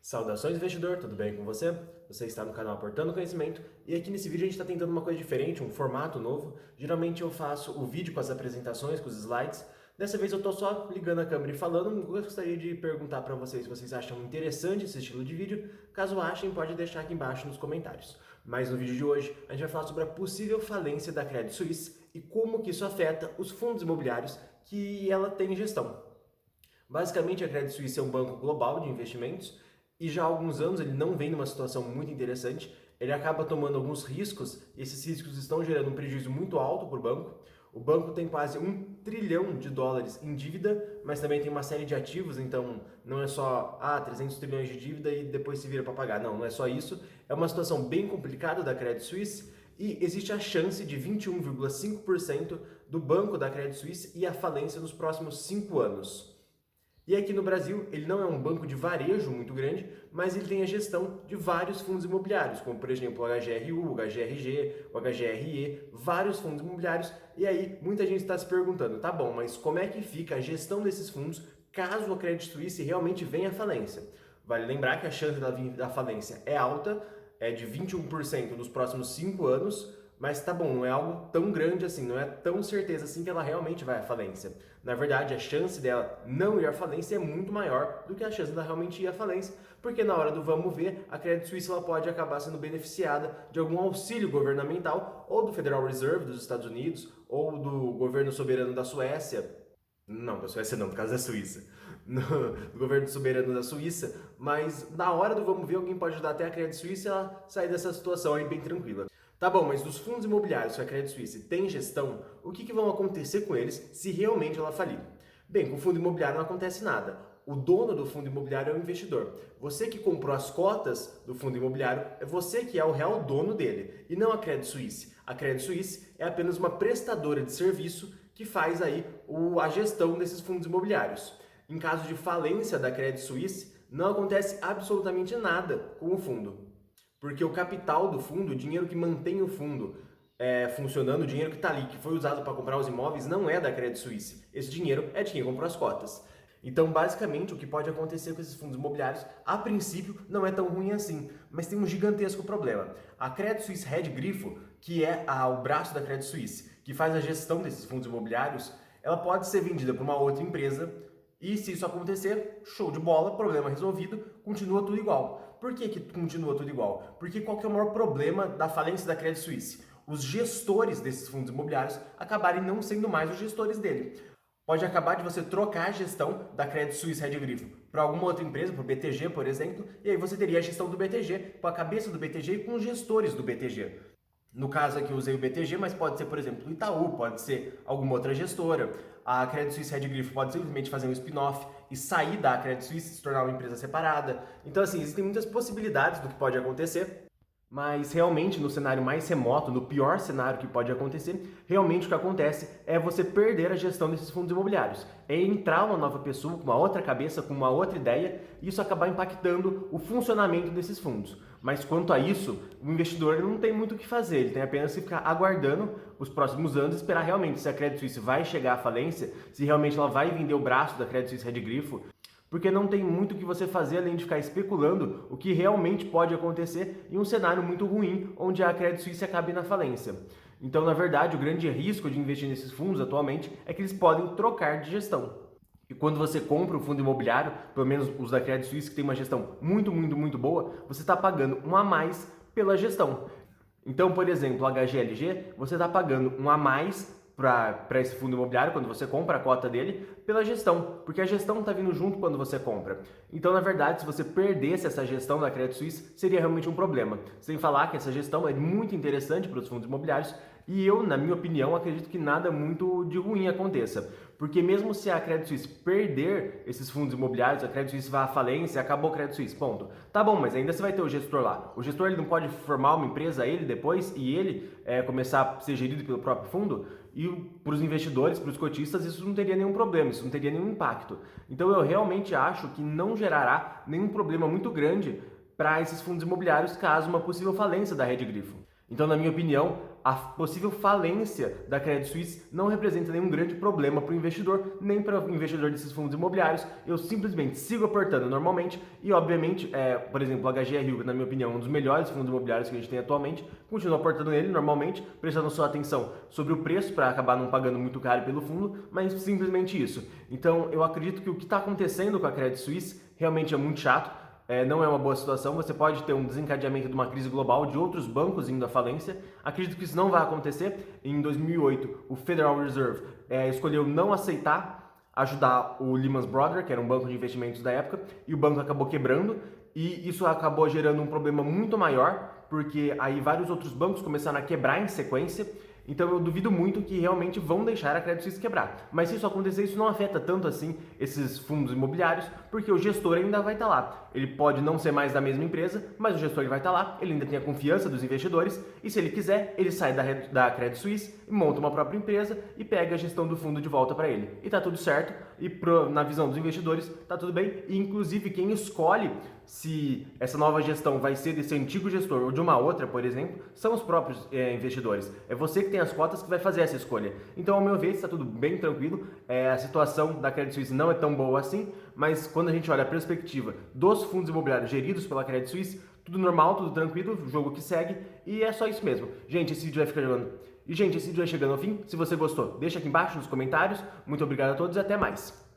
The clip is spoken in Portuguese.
Saudações investidor, tudo bem com você? Você está no canal Aportando Conhecimento e aqui nesse vídeo a gente está tentando uma coisa diferente, um formato novo. Geralmente eu faço o vídeo com as apresentações, com os slides. Dessa vez eu estou só ligando a câmera e falando. Eu gostaria de perguntar para vocês se vocês acham interessante esse estilo de vídeo. Caso achem, pode deixar aqui embaixo nos comentários. Mas no vídeo de hoje a gente vai falar sobre a possível falência da Credit Suisse e como que isso afeta os fundos imobiliários que ela tem em gestão. Basicamente, a Credit Suisse é um banco global de investimentos e já há alguns anos ele não vem numa situação muito interessante. Ele acaba tomando alguns riscos e esses riscos estão gerando um prejuízo muito alto para o banco. O banco tem quase US$ 1 trilhão em dívida, mas também tem uma série de ativos, então não é só 300 trilhões de dívida e depois se vira para pagar. Não é só isso. É uma situação bem complicada da Credit Suisse e existe a chance de 21,5% do banco da Credit Suisse ir à falência nos próximos 5 anos. E aqui no Brasil, ele não é um banco de varejo muito grande, mas ele tem a gestão de vários fundos imobiliários, como por exemplo o HGRU, o HGRG, o HGRE, vários fundos imobiliários. E aí, muita gente está se perguntando, tá bom, mas como é que fica a gestão desses fundos caso a Credit Suisse realmente venha à falência? Vale lembrar que a chance da falência é alta, é de 21% nos próximos 5 anos, mas tá bom, não é algo tão grande assim, não é tão certeza assim que ela realmente vai à falência. Na verdade, a chance dela não ir à falência é muito maior do que a chance dela realmente ir à falência, porque na hora do vamos ver, a Credit Suisse ela pode acabar sendo beneficiada de algum auxílio governamental, ou do Federal Reserve dos Estados Unidos, ou do governo soberano da Suécia. Não, da Suécia não, por causa da Suíça. Do governo soberano da Suíça, mas na hora do vamos ver, alguém pode ajudar até a Credit Suisse a sair dessa situação aí bem tranquila. Tá bom, mas dos fundos imobiliários que a Credit Suisse tem gestão, o que vão acontecer com eles se realmente ela falir? Bem, com o fundo imobiliário não acontece nada. O dono do fundo imobiliário é o investidor. Você que comprou as cotas do fundo imobiliário, é você que é o real dono dele, e não a Credit Suisse. A Credit Suisse é apenas uma prestadora de serviço que faz aí a gestão desses fundos imobiliários. Em caso de falência da Credit Suisse, não acontece absolutamente nada com o fundo. Porque o capital do fundo, o dinheiro que mantém o fundo funcionando, o dinheiro que está ali, que foi usado para comprar os imóveis, não é da Credit Suisse. Esse dinheiro é de quem comprou as cotas. Então, basicamente, o que pode acontecer com esses fundos imobiliários, a princípio, não é tão ruim assim, mas tem um gigantesco problema. A Credit Suisse Red Grifo, que é o braço da Credit Suisse, que faz a gestão desses fundos imobiliários, ela pode ser vendida para uma outra empresa e se isso acontecer, show de bola, problema resolvido, continua tudo igual. Por que continua tudo igual? Porque qual que é o maior problema da falência da Credit Suisse? Os gestores desses fundos imobiliários acabarem não sendo mais os gestores dele. Pode acabar de você trocar a gestão da Credit Suisse Red Grifo para alguma outra empresa, para o BTG, por exemplo, e aí você teria a gestão do BTG, com a cabeça do BTG e com os gestores do BTG. No caso aqui eu usei o BTG, mas pode ser, por exemplo, o Itaú, pode ser alguma outra gestora. A Credit Suisse Red Grifo pode simplesmente fazer um spin-off e sair da Credit Suisse e se tornar uma empresa separada. Então, assim, existem muitas possibilidades do que pode acontecer. Mas realmente no cenário mais remoto, no pior cenário que pode acontecer, realmente o que acontece é você perder a gestão desses fundos imobiliários. É entrar uma nova pessoa com uma outra cabeça, com uma outra ideia, e isso acabar impactando o funcionamento desses fundos. Mas quanto a isso, o investidor não tem muito o que fazer, ele tem apenas que ficar aguardando os próximos anos e esperar realmente se a Credit Suisse vai chegar à falência, se realmente ela vai vender o braço da Credit Suisse Red Grifo, porque não tem muito o que você fazer além de ficar especulando o que realmente pode acontecer em um cenário muito ruim, onde a Credit Suisse acabe na falência. Então, na verdade, o grande risco de investir nesses fundos atualmente é que eles podem trocar de gestão. E quando você compra um fundo imobiliário, pelo menos os da Credit Suisse, que tem uma gestão muito boa, você está pagando um a mais pela gestão. Então, por exemplo, o HGLG, você está pagando um a mais para esse fundo imobiliário, quando você compra a cota dele, pela gestão, porque a gestão está vindo junto quando você compra. Então, na verdade, se você perdesse essa gestão da Credit Suisse, seria realmente um problema. Sem falar que essa gestão é muito interessante para os fundos imobiliários e eu, na minha opinião, acredito que nada muito de ruim aconteça. Porque mesmo se a Credit Suisse perder esses fundos imobiliários, a Credit Suisse vai à falência, acabou a Credit Suisse, ponto. Tá bom, mas ainda você vai ter o gestor lá. O gestor ele não pode formar uma empresa ele depois e ele começar a ser gerido pelo próprio fundo? E para os investidores, para os cotistas, isso não teria nenhum problema, isso não teria nenhum impacto. Então eu realmente acho que não gerará nenhum problema muito grande para esses fundos imobiliários caso uma possível falência da Red Grifo. Então, na minha opinião, a possível falência da Credit Suisse não representa nenhum grande problema para o investidor, nem para o investidor desses fundos imobiliários. Eu simplesmente sigo aportando normalmente e, obviamente, por exemplo, o HGRU, na minha opinião, um dos melhores fundos imobiliários que a gente tem atualmente, continuo aportando nele normalmente, prestando só atenção sobre o preço para acabar não pagando muito caro pelo fundo, mas simplesmente isso. Então, eu acredito que o que está acontecendo com a Credit Suisse realmente é muito chato. Não é uma boa situação, você pode ter um desencadeamento de uma crise global, de outros bancos indo à falência. Acredito que isso não vai acontecer. Em 2008, o Federal Reserve escolheu não aceitar ajudar o Lehman Brothers, que era um banco de investimentos da época, e o banco acabou quebrando, e isso acabou gerando um problema muito maior, porque aí vários outros bancos começaram a quebrar em sequência. Então eu duvido muito que realmente vão deixar a Credit Suisse quebrar. Mas se isso acontecer, isso não afeta tanto assim esses fundos imobiliários, porque o gestor ainda vai estar lá. Ele pode não ser mais da mesma empresa, mas o gestor vai estar lá, ele ainda tem a confiança dos investidores, e se ele quiser, ele sai da Credit Suisse, monta uma própria empresa e pega a gestão do fundo de volta para ele. E tá tudo certo, e na visão dos investidores, tá tudo bem, e inclusive quem escolhe se essa nova gestão vai ser desse antigo gestor ou de uma outra, por exemplo, são os próprios investidores. É você que tem as cotas que vai fazer essa escolha. Então, ao meu ver, está tudo bem tranquilo. A situação da Credit Suisse não é tão boa assim, mas quando a gente olha a perspectiva dos fundos imobiliários geridos pela Credit Suisse, tudo normal, tudo tranquilo, jogo que segue, e é só isso mesmo. Gente, esse vídeo vai ficando... E, gente, esse vídeo vai chegando ao fim. Se você gostou, deixa aqui embaixo nos comentários. Muito obrigado a todos e até mais.